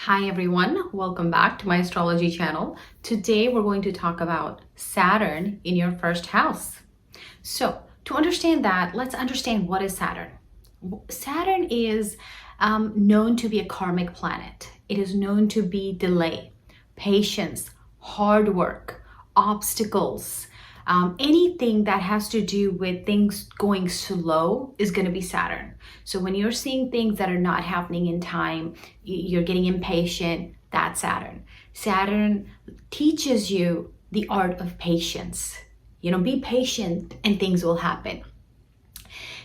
Hi everyone, welcome back to my astrology channel. Today we're going to talk about Saturn in your first house. So to understand that, let's understand what is Saturn. Saturn is known to be a karmic planet. It is known to be delay, patience, hard work, obstacles. Anything that has to do with things going slow is going to be Saturn. So when you're seeing things that are not happening in time, you're getting impatient, that's Saturn. Saturn teaches you the art of patience. Be patient and things will happen.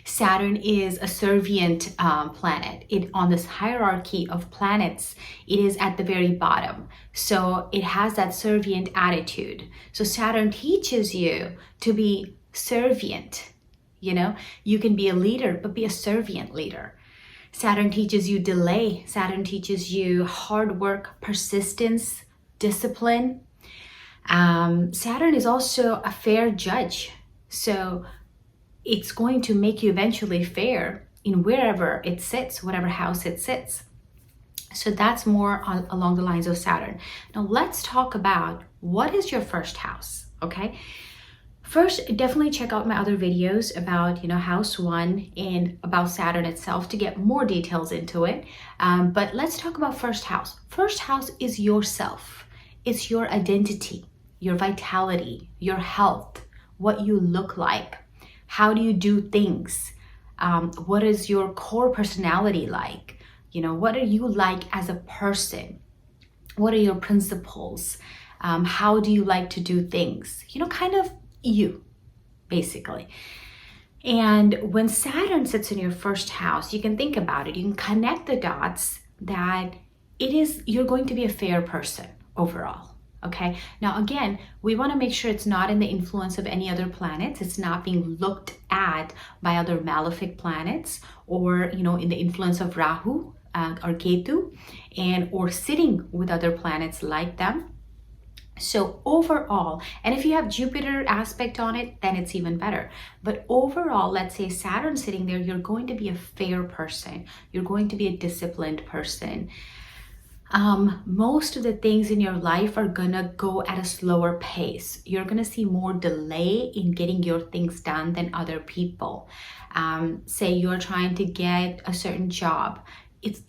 Saturn is a servient planet. On this hierarchy of planets, it is at the very bottom. So it has that servient attitude. So Saturn teaches you to be servient. You can be a leader, but be a servient leader. Saturn teaches you delay. Saturn teaches you hard work, persistence, discipline. Saturn is also a fair judge. So it's going to make you eventually fair in wherever it sits, whatever house it sits. So that's more along the lines of Saturn. Now let's talk about what is your first house, okay? First, definitely check out my other videos about, house one and about Saturn itself to get more details into it. But let's talk about first house. First house is yourself. It's your identity, your vitality, your health, what you look like. How do you do things? What is your core personality like? What are you like as a person? What are your principles? How do you like to do things? Kind of you, basically. And when Saturn sits in your first house, you can think about it. You can connect the dots that you're going to be a fair person overall. Okay, now again, we want to make sure it's not in the influence of any other planets. It's not being looked at by other malefic planets or, in the influence of Rahu or Ketu or sitting with other planets like them. So overall, and if you have Jupiter aspect on it, then it's even better. But overall, let's say Saturn sitting there, you're going to be a fair person. You're going to be a disciplined person. Most of the things in your life are gonna go at a slower pace. You're gonna see more delay in getting your things done than other people. Say you're trying to get a certain job.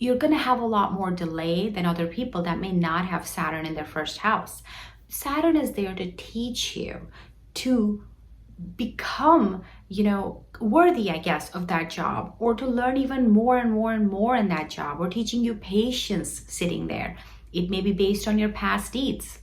You're gonna have a lot more delay than other people that may not have Saturn in their first house. Saturn is there to teach you to become, worthy, I guess, of that job, or to learn even more and more and more in that job, or teaching you patience sitting there. It may be based on your past deeds.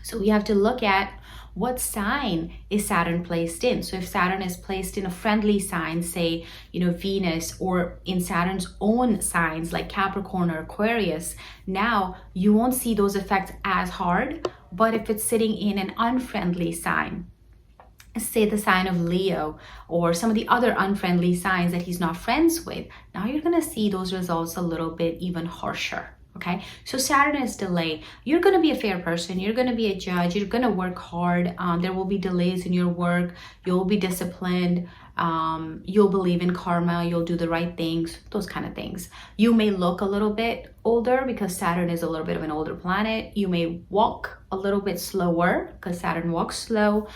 So we have to look at what sign is Saturn placed in. So if Saturn is placed in a friendly sign, say, Venus, or in Saturn's own signs like Capricorn or Aquarius, now you won't see those effects as hard. But if it's sitting in an unfriendly sign, say the sign of Leo or some of the other unfriendly signs that he's not friends with, now you're going to see those results a little bit even harsher. Okay, so Saturn is delay. You're going to be a fair person. You're going to be a judge. You're going to work hard. There will be delays in your work. You'll be disciplined. You'll believe in karma. You'll do the right things, those kind of things. You may look a little bit older because Saturn is a little bit of an older planet. You may walk a little bit slower because Saturn walks slow.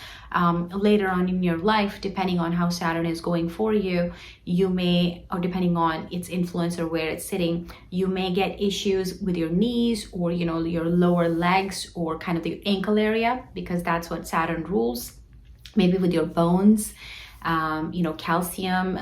Later on in your life, depending on how Saturn is going for you, you may, or depending on its influence or where it's sitting, you may get issues with your knees or, your lower legs or kind of the ankle area, because that's what Saturn rules. Maybe with your bones, calcium,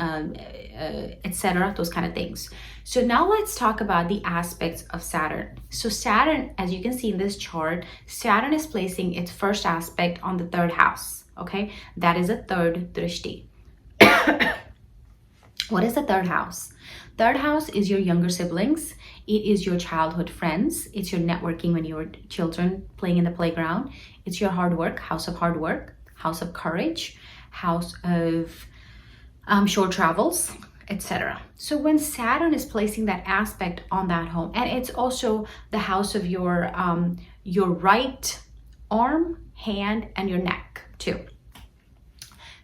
etc., those kind of things. So now let's talk about the aspects of Saturn. So Saturn, as you can see in this chart, Saturn is placing its first aspect on the third house. Okay, that is a third drishti. What is the third house? Third house is your younger siblings. It is your childhood friends. It's your networking when you were children playing in the playground. It's your hard work, house of hard work, house of courage, house of short travels, etc. So when Saturn is placing that aspect on that home, and it's also the house of your right arm, hand, and your neck too.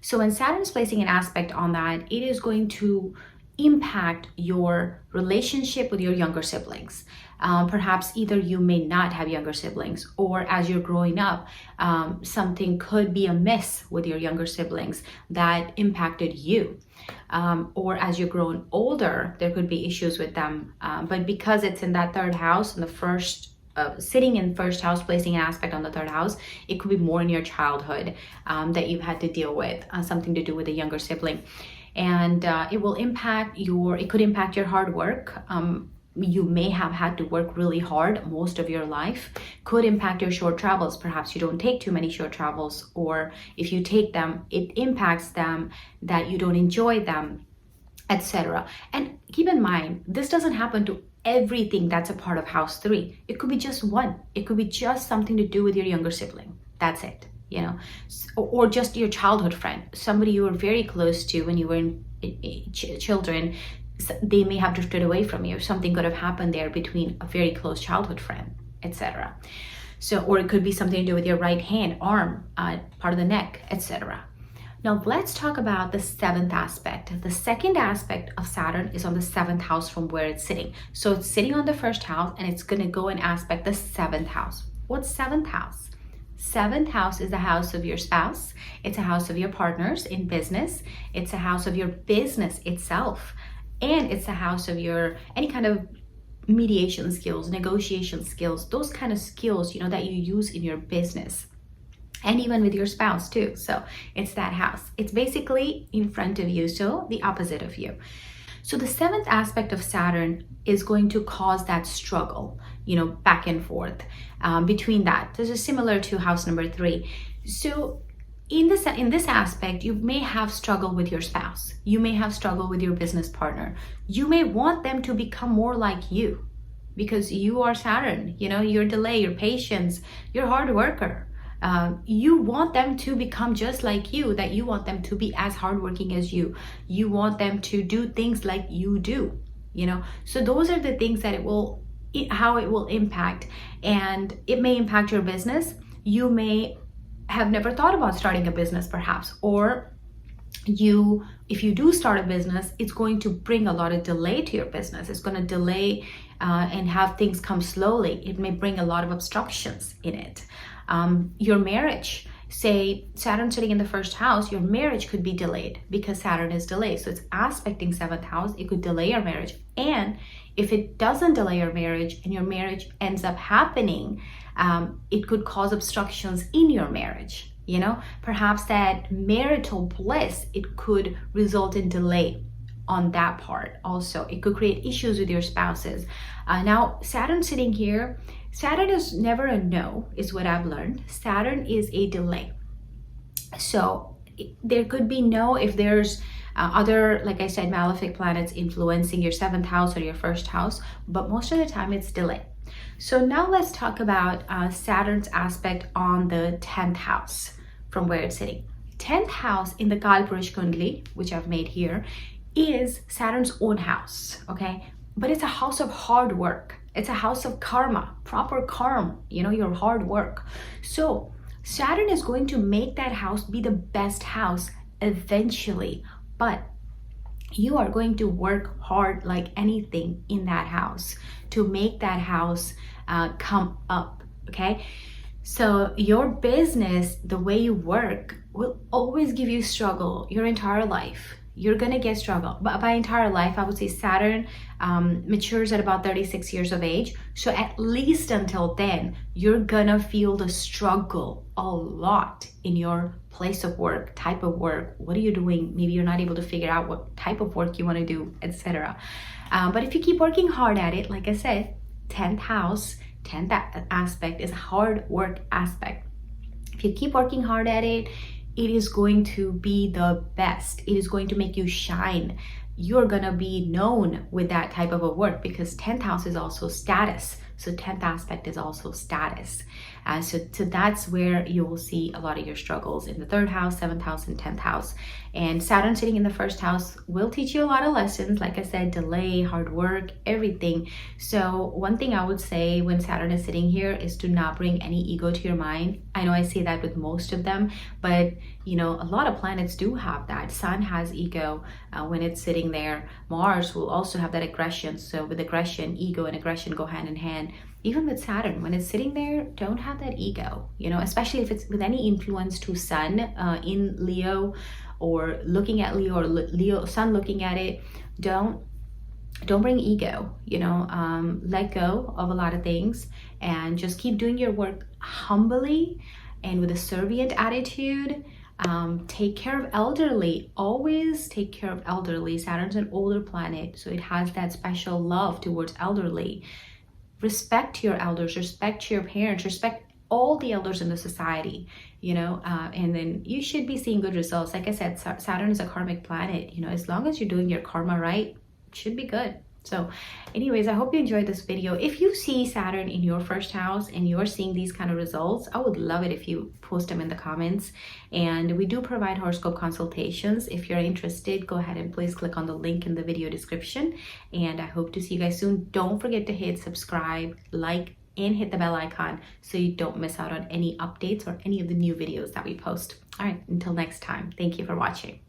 So when Saturn is placing an aspect on that, it is going to impact your relationship with your younger siblings. Perhaps either you may not have younger siblings, or as you're growing up, something could be amiss with your younger siblings that impacted you. Or as you're growing older, there could be issues with them. But because it's in that third house, in the first, sitting in first house, placing an aspect on the third house, it could be more in your childhood that you've had to deal with, something to do with a younger sibling. And it could impact your hard work. You may have had to work really hard most of your life. Could impact your short travels. Perhaps you don't take too many short travels, or if you take them, it impacts them that you don't enjoy them, etc. And keep in mind, this doesn't happen to everything that's a part of house 3. It could be just one. It could be just something to do with your younger sibling. That's it, you know, or just your childhood friend, somebody you were very close to when you were children. They may have drifted away from you. Something could have happened there between a very close childhood friend, etc. So, or it could be something to do with your right hand, arm, part of the neck, etc. Now let's talk about the 7th aspect. The second aspect of Saturn is on the 7th house from where it's sitting. So it's sitting on the first house, and it's going to go and aspect the 7th house. What's 7th house? 7th house is the house of your spouse. It's a house of your partners in business. It's a house of your business itself. And it's a house of your any kind of mediation skills, negotiation skills, those kind of skills, you know, that you use in your business, and even with your spouse too. So it's that house. It's basically in front of you, so the opposite of you. So the 7th aspect of Saturn is going to cause that struggle, you know, back and forth between that. This is similar to house number 3. So in this aspect, you may have struggled with your spouse. You may have struggled with your business partner. You may want them to become more like you, because you are Saturn. You know, your delay, your patience, you're a hard worker. You want them to become just like you, that you want them to be as hardworking as you. You want them to do things like you do, you know. So those are the things that how it will impact. And it may impact your business. You may have never thought about starting a business perhaps, or if you do start a business, it's going to bring a lot of delay to your business. It's going to delay and have things come slowly. It may bring a lot of obstructions in it. Your marriage, say Saturn sitting in the first house, your marriage could be delayed because Saturn is delayed. So it's aspecting 7th house. It could delay your marriage. And if it doesn't delay your marriage and your marriage ends up happening, it could cause obstructions in your marriage. You know, perhaps that marital bliss, it could result in delay on that part. Also, it could create issues with your spouses. Now, Saturn sitting here, Saturn is never a no, is what I've learned. Saturn is a delay. So there could be no if there's other, like I said, malefic planets influencing your 7th house or your first house, but most of the time it's delay. So now let's talk about Saturn's aspect on the 10th house from where it's sitting. 10th house in the Kalpurush Kundli, which I've made here, is Saturn's own house, okay? But it's a house of hard work. It's a house of karma, proper karma, you know, your hard work. So Saturn is going to make that house be the best house eventually, but you are going to work hard like anything in that house to make that house come up, okay? So your business, the way you work, will always give you struggle your entire life. You're gonna get struggle. But by entire life, I would say Saturn matures at about 36 years of age. So at least until then, you're gonna feel the struggle a lot in your place of work, type of work. What are you doing? Maybe you're not able to figure out what type of work you wanna do, etc. But if you keep working hard at it, like I said, 10th house, 10th aspect is a hard work aspect. If you keep working hard at it, it is going to be the best. It is going to make you shine. You're gonna be known with that type of a work because 10th house is also status. So 10th aspect is also status. So that's where you will see a lot of your struggles in the 3rd house, 7th house, and 10th house. And Saturn sitting in the 1st house will teach you a lot of lessons. Like I said, delay, hard work, everything. So one thing I would say when Saturn is sitting here is to not bring any ego to your mind. I know I say that with most of them, but you know, a lot of planets do have that. Sun has ego when it's sitting there. Mars will also have that aggression. So with aggression, ego and aggression go hand in hand. Even with Saturn, when it's sitting there, don't have that ego, you know, especially if it's with any influence to Sun in Leo, or looking at Leo, or Leo Sun looking at it. Don't bring ego, you know. Let go of a lot of things and just keep doing your work humbly and with a servient attitude. Take care of elderly. Always take care of elderly. Saturn's an older planet, so it has that special love towards elderly. Respect your elders, respect your parents, respect all the elders in the society, you know, and then you should be seeing good results. Like I said, Saturn is a karmic planet, you know, as long as you're doing your karma right, it should be good. So anyways, I hope you enjoyed this video. If you see Saturn in your 1st house and you're seeing these kind of results, I would love it if you post them in the comments. And we do provide horoscope consultations. If you're interested, go ahead and please click on the link in the video description. And I hope to see you guys soon. Don't forget to hit subscribe, like, and hit the bell icon so you don't miss out on any updates or any of the new videos that we post. All right, until next time, thank you for watching.